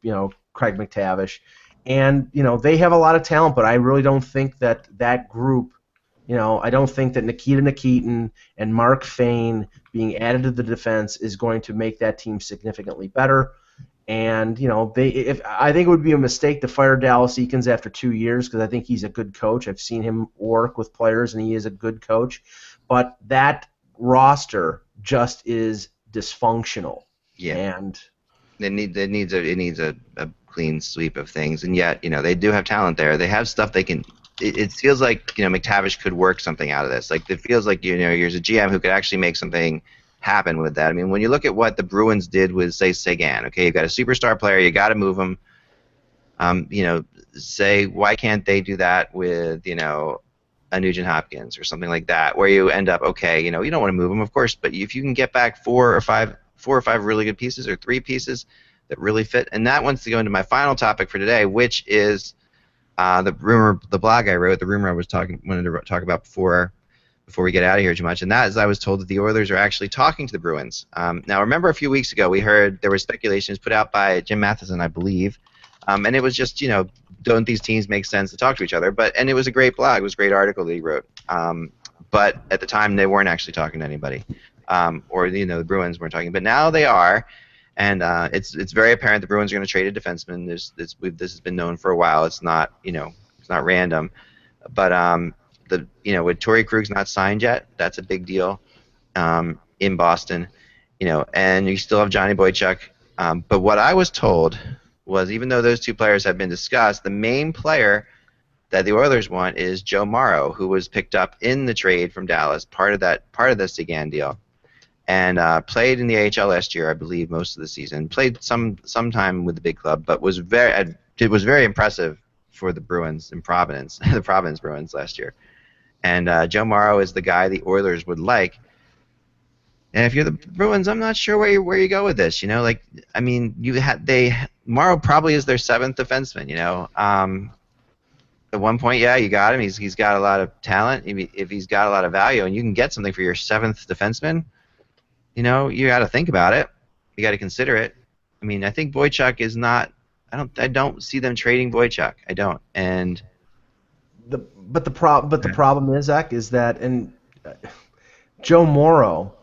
Craig McTavish. And, they have a lot of talent, but I really don't think that group, I don't think that Nikita Nikitin and Mark Fane being added to the defense is going to make that team significantly better. And, I think it would be a mistake to fire Dallas Eakins after 2 years because I think he's a good coach. I've seen him work with players, and he is a good coach. But that roster just is dysfunctional. Yeah. And it needs a clean sweep of things. And yet, they do have talent there. They have stuff they can. It feels like McTavish could work something out of this. Like it feels like there's a GM who could actually make something happen with that. I mean, when you look at what the Bruins did with, say, Sagan, okay, you've got a superstar player, you got to move him, Say why can't they do that with a Nugent Hopkins or something like that, where you end up okay, you don't want to move them, of course, but if you can get back four or five really good pieces or three pieces that really fit, and that wants to go into my final topic for today, which is the blog I wrote, the rumor I wanted to talk about before we get out of here too much, and that is I was told that the Oilers are actually talking to the Bruins. Now, remember a few weeks ago we heard there were speculations put out by Jim Matheson, I believe, and it was just, don't these teams make sense to talk to each other? And it was a great blog, it was a great article that he wrote. But at the time they weren't actually talking to anybody, or the Bruins weren't talking. But now they are, and it's very apparent the Bruins are going to trade a defenseman. This has been known for a while. It's not it's not random, but with Torrey Krug's not signed yet, that's a big deal in Boston, and you still have Johnny Boychuk. But what I was told was, even though those two players have been discussed, the main player that the Oilers want is Joe Morrow, who was picked up in the trade from Dallas, part of the Sagan deal, and played in the AHL last year, I believe, most of the season. Played some time with the big club, but was very impressive for the Bruins in Providence, the Providence Bruins last year. And Joe Morrow is the guy the Oilers would like. And if you're the Bruins, I'm not sure where you go with this. Morrow probably is their seventh defenseman. At one point, yeah, you got him. He's got a lot of talent. If he's got a lot of value, and you can get something for your seventh defenseman, you got to think about it. You got to consider it. I think Boychuk is not. I don't see them trading Boychuk. I don't. And the problem is, Zach, is that Joe Morrow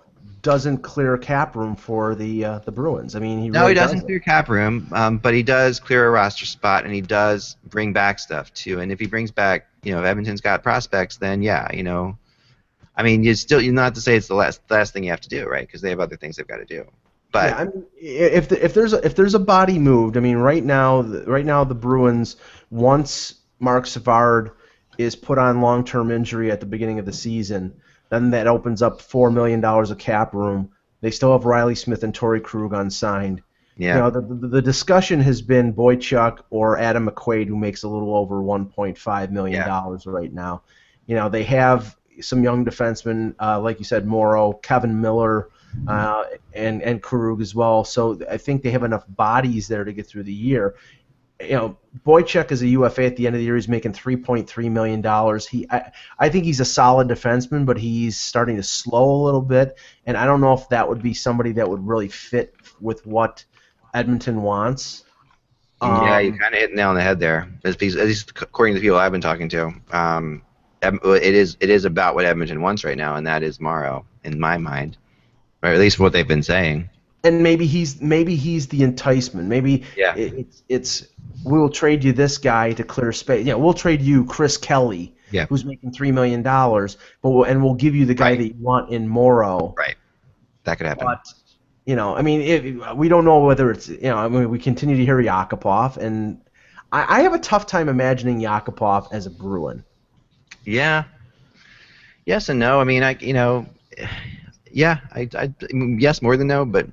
doesn't clear cap room for the Bruins. He doesn't clear cap room, but he does clear a roster spot, and he does bring back stuff too. And if he brings back, if Edmonton's got prospects, then yeah, you're not to say it's the last thing you have to do, right? Because they have other things they've got to do. But yeah, if there's a body moved, right now the Bruins, once Mark Savard is put on long-term injury at the beginning of the season, then that opens up $4 million of cap room. They still have Riley Smith and Torrey Krug unsigned. Yeah. The discussion has been Boychuk or Adam McQuaid, who makes a little over $1.5 million right now. They have some young defensemen, like you said, Morrow, Kevin Miller, and Krug as well. So I think they have enough bodies there to get through the year. Boychuk is a UFA at the end of the year. He's making $3.3 million. I think he's a solid defenseman, but he's starting to slow a little bit, and I don't know if that would be somebody that would really fit with what Edmonton wants. Yeah, you kind of hit the nail on the head there. At least according to the people I've been talking to, it is about what Edmonton wants right now, and that is Morrow, in my mind, or at least what they've been saying. And maybe he's the enticement. Maybe it's we will trade you this guy to clear space. We'll trade you Chris Kelly, who's making $3 million, and we'll give you the guy that you want in Morrow. Right. That could happen. But we don't know whether it's we continue to hear Yakupov, and I have a tough time imagining Yakupov as a Bruin. Yeah. Yes and no. Yes, more than no, but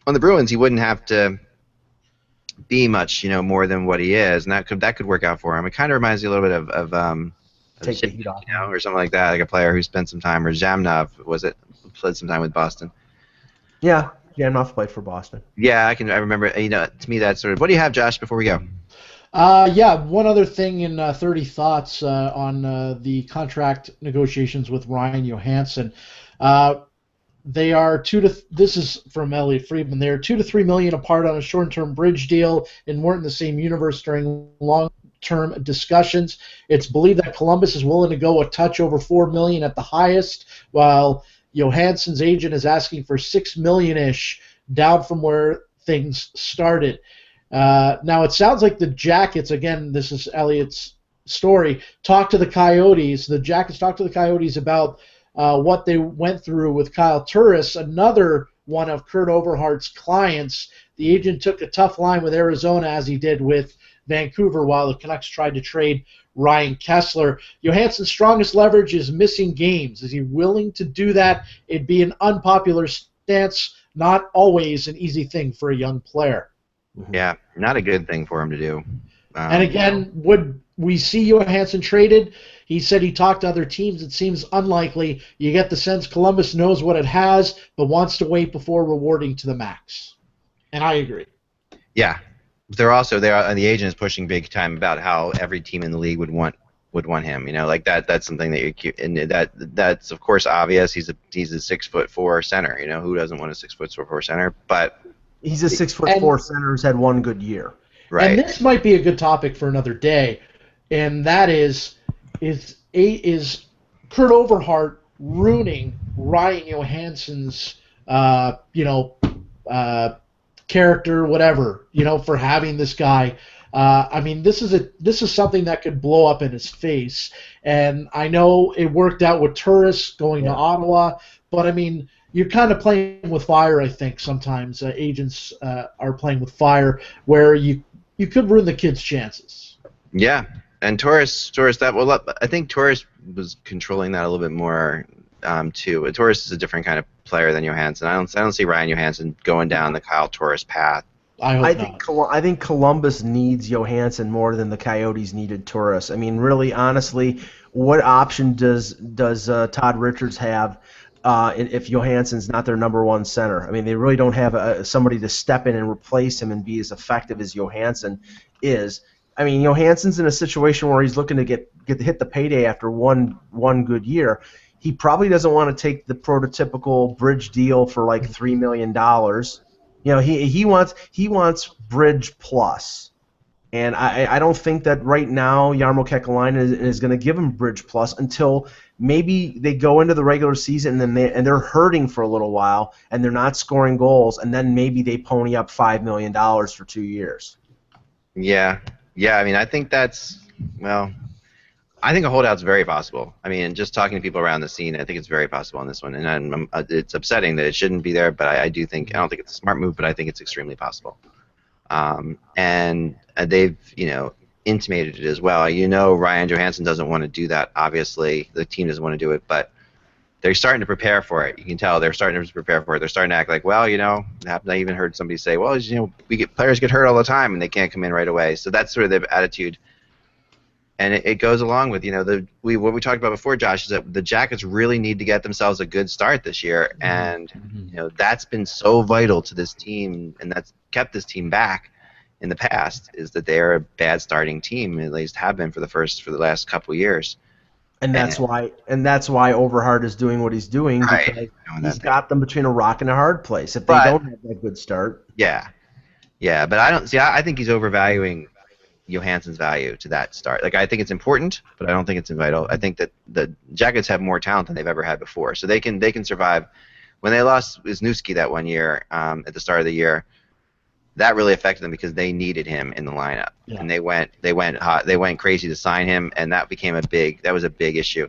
on the Bruins, he wouldn't have to be much, more than what he is, and that could work out for him. It kind of reminds me a little bit of Take the heat off, or something like that, like a player who spent some time, or Zhamnov played some time with Boston. Yeah, Zhamnov played for Boston. Yeah, I remember. To me, that's sort of. What do you have, Josh? Before we go. One other thing in 30 thoughts on the contract negotiations with Ryan Johansson. They are this is from Elliot Friedman. They are $2 to $3 million apart on a short-term bridge deal and weren't in the same universe during long-term discussions. It's believed that Columbus is willing to go a touch over $4 million at the highest, while Johansson's agent is asking for $6 million-ish, down from where things started. Now it sounds like the Jackets, again, this is Elliot's story, talked to the Coyotes. The Jackets talked to the Coyotes about what they went through with Kyle Turris, another one of Kurt Overhart's clients. The agent took a tough line with Arizona, as he did with Vancouver, while the Canucks tried to trade Ryan Kessler. Johansson's strongest leverage is missing games. Is he willing to do that? It'd be an unpopular stance, not always an easy thing for a young player. Yeah, not a good thing for him to do. And again, would we see Johansson traded? He said he talked to other teams. It seems unlikely. You get the sense Columbus knows what it has, but wants to wait before rewarding to the max. And I agree. Yeah, the agent is pushing big time about how every team in the league would want him. Like that. That's something that that's of course obvious. He's a 6'4" center. Who doesn't want a 6'4" center? But he's a 6'4" center who's had one good year. Right. And this might be a good topic for another day, and that is Kurt Overhart ruining Ryan Johansson's character, whatever, for having this guy. I mean, this is something that could blow up in his face, and I know it worked out with Turris going to Ottawa, but I mean, you're kind of playing with fire. I think sometimes agents are playing with fire, where you could ruin the kid's chances. Yeah, and Torres I think Torres was controlling that a little bit more too. Torres is a different kind of player than Johansson. I don't see Ryan Johansson going down the Kyle Torres path. I think Columbus needs Johansson more than the Coyotes needed Torres. I mean, really, honestly, what option does Todd Richards have if Johansson's not their number one center? I mean, they really don't have somebody to step in and replace him and be as effective as Johansson is. I mean, Johansson's in a situation where he's looking to hit the payday after one good year. He probably doesn't want to take the prototypical bridge deal for like $3 million. He wants bridge plus, and I don't think that right now Jarmo Kekalainen is going to give him bridge plus until maybe they go into the regular season and they're hurting for a little while and they're not scoring goals, and then maybe they pony up $5 million for 2 years. Yeah. I mean, I think I think a holdout's very possible. I mean, just talking to people around the scene, I think it's very possible on this one. And it's upsetting that it shouldn't be there, but I don't think it's a smart move, but I think it's extremely possible. And they've, intimated it as well. Ryan Johansson doesn't want to do that. Obviously, the team doesn't want to do it, but they're starting to prepare for it. You can tell they're starting to prepare for it. They're starting to act like, well, I even heard somebody say, well, players get hurt all the time and they can't come in right away. So that's sort of the attitude. And it goes along with, what we talked about before, Josh, is that the Jackets really need to get themselves a good start this year. And, that's been so vital to this team, and that's kept this team back in the past, is that they're a bad starting team, at least have been for the last couple of years. And that's why Overhart is doing what he's doing, because he's got them between a rock and a hard place. If they don't have that good start. Yeah, but I think he's overvaluing Johansson's value to that start. Like, I think it's important, but I don't think it's vital. I think that the Jackets have more talent than they've ever had before, so they can survive. When they lost Wisniewski that one year at the start of the year, that really affected them because they needed him in the lineup, and they went hot. They went crazy to sign him, and that was a big issue.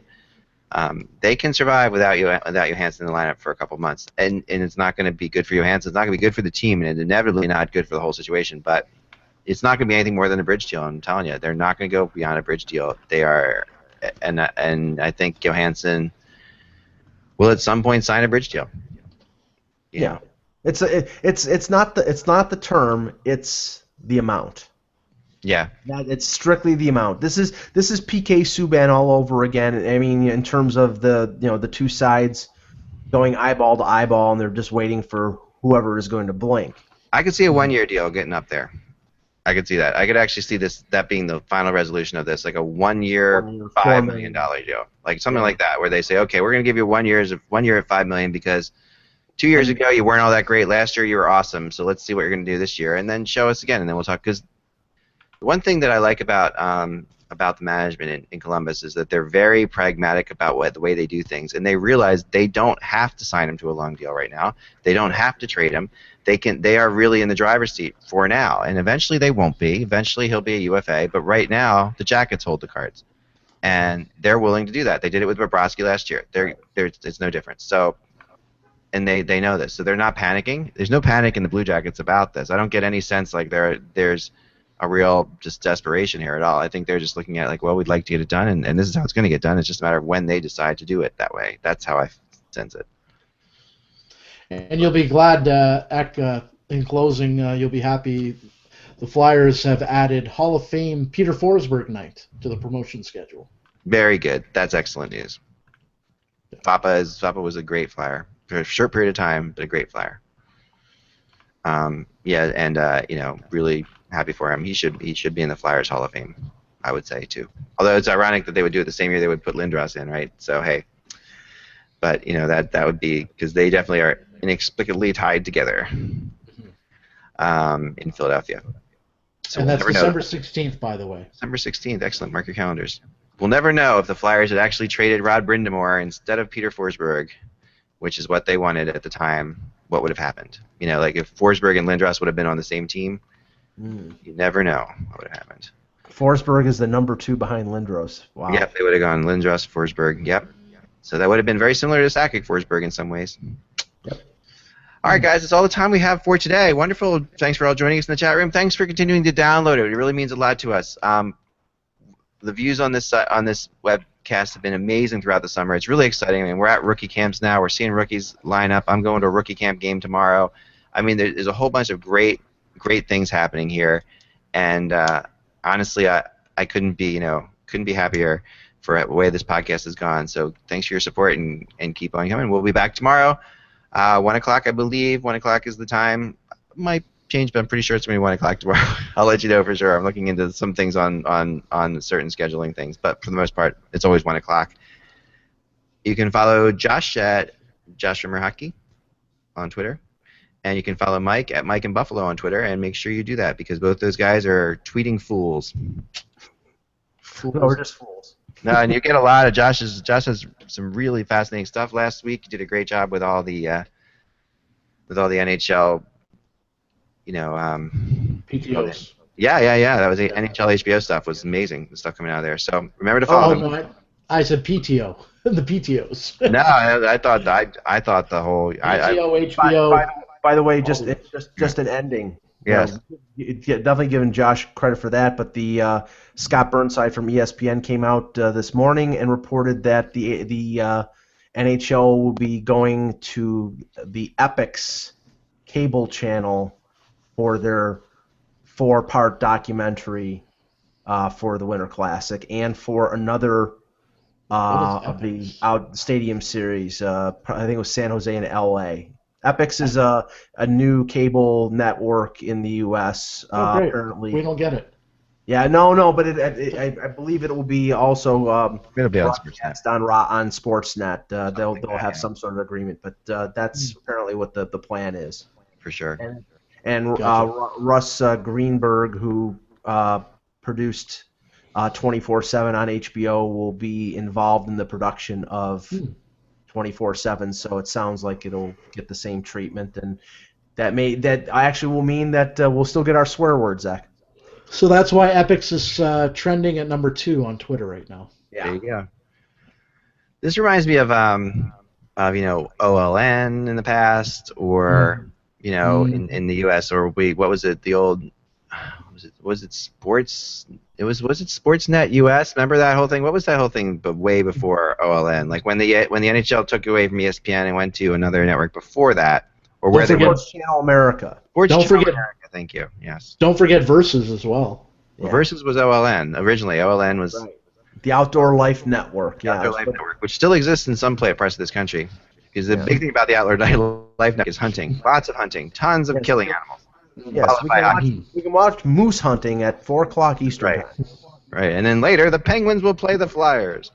They can survive without Johansson in the lineup for a couple months, and it's not going to be good for Johansson. It's not going to be good for the team, and it's inevitably not good for the whole situation. But it's not going to be anything more than a bridge deal. I'm telling you, they're not going to go beyond a bridge deal. They are, and I think Johansson will at some point sign a bridge deal. Yeah. It's not the term, it's the amount. Yeah. It's strictly the amount. This is PK Subban all over again. I mean, in terms of the two sides going eyeball to eyeball, and they're just waiting for whoever is going to blink. I could see a 1 year deal getting up there. I could see that. I could actually see that being the final resolution of this, like a 1 year, $5 million deal, like something like that, where they say, okay, we're going to give you 1 year at $5 million because 2 years ago you weren't all that great. Last year you were awesome. So let's see what you're going to do this year, and then show us again, and then we'll talk. Because one thing that I like about the management in Columbus is that they're very pragmatic about the way they do things, and they realize they don't have to sign him to a long deal right now. They don't have to trade him. They are really in the driver's seat for now, and eventually they won't be. Eventually he'll be a UFA, but right now the Jackets hold the cards, and they're willing to do that. They did it with Bobrovsky last year. It's no different. So, and they know this, so they're not panicking. There's no panic in the Blue Jackets about this. I don't get any sense like there's a real just desperation here at all. I think they're just looking at like, well, we'd like to get it done, and this is how it's going to get done. It's just a matter of when they decide to do it that way. That's how I sense it. And you'll be glad, Eck, in closing, you'll be happy the Flyers have added Hall of Fame Peter Forsberg night to the promotion schedule. Very good. That's excellent news. Papa was a great Flyer for a short period of time, but a great Flyer. Really happy for him. He should be in the Flyers Hall of Fame, I would say too. Although it's ironic that they would do it the same year they would put Lindros in, right? So hey, but that would be because they definitely are inexplicably tied together in Philadelphia. So and that's December 16th, by the way. December 16th. Excellent. Mark your calendars. We'll never know if the Flyers had actually traded Rod Brind'Amour instead of Peter Forsberg, which is what they wanted at the time. What would have happened? Like if Forsberg and Lindros would have been on the same team, you never know what would have happened. Forsberg is the number 2 behind Lindros. Wow. Yep, they would have gone Lindros, Forsberg. Yep. So that would have been very similar to Sakic Forsberg in some ways. Yep. All right, guys, that's all the time we have for today. Wonderful. Thanks for all joining us in the chat room. Thanks for continuing to download it. It really means a lot to us. The views on this webcast have been amazing throughout the summer. It's really exciting. I mean, we're at rookie camps now. We're seeing rookies line up. I'm going to a rookie camp game tomorrow. I mean, there's a whole bunch of great things happening here, and honestly, I couldn't be happier for the way this podcast has gone. So thanks for your support and keep on coming. We'll be back tomorrow, 1 o'clock, I believe. 1 o'clock is the time. Might change, but I'm pretty sure it's going to be 1 o'clock tomorrow. I'll let you know for sure. I'm looking into some things on certain scheduling things, but for the most part, it's always 1 o'clock. You can follow Josh at Josh Rimmer Hockey on Twitter, and you can follow Mike at Mike in Buffalo on Twitter, and make sure you do that because both those guys are tweeting fools. No, we're just fools. No, and you get a lot of Josh has some really fascinating stuff last week. He did a great job with all the NHL. PTOs. Yeah. That was NHL HBO stuff. Was amazing. The stuff coming out of there. So remember to follow them. No, I said PTO. The PTOs. No, I thought the whole PTO, HBO. By the way, it's just an ending. Yes. Definitely giving Josh credit for that, but the Scott Burnside from ESPN came out this morning and reported that the NHL will be going to the Epix cable channel for their 4-part documentary for the Winter Classic and for another of the stadium series. I think it was San Jose and LA. Epix is a new cable network in the U.S. Apparently, we don't get it. Yeah, no, but I believe it will be also it'll be on Sportsnet. They'll have some sort of agreement, but that's apparently what the plan is. For sure. And gotcha. Russ Greenberg, who produced 24/7 on HBO, will be involved in the production of 24/7. So it sounds like it'll get the same treatment, and that actually will mean that we'll still get our swear words, Zach. So that's why Epix is trending at number 2 on Twitter right now. Yeah. There you go. This reminds me of OLN in the past, or in the U.S. or what was it? The old was it Sports? Was it Sportsnet US? Remember that whole thing? What was that whole thing? But way before OLN, like when the NHL took away from ESPN and went to another network before that, or where they were. Sports Channel America. Don't forget America. Thank you. Yes. Don't forget Versus as well. Well, Versus was OLN originally. OLN was the Outdoor Life Network. Yeah. Outdoor Life Network, which still exists in some parts of this country. Because the big thing about the Outdoor Life Network is hunting. Lots of hunting. Tons of killing animals. Yes, we can watch moose hunting at 4 o'clock Eastern time. Right, and then later the Penguins will play the Flyers.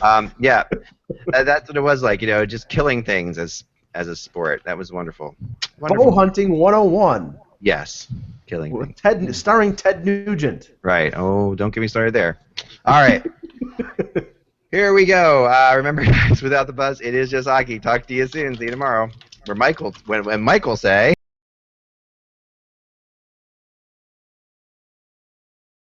That's what it was like, just killing things as a sport. That was wonderful. Bow hunting 101. Yes, killing things. Starring Ted Nugent. Right. Oh, don't get me started there. All right. Here we go. Remember, guys, without the buzz, it is just hockey. Talk to you soon. See you tomorrow. When Michael say.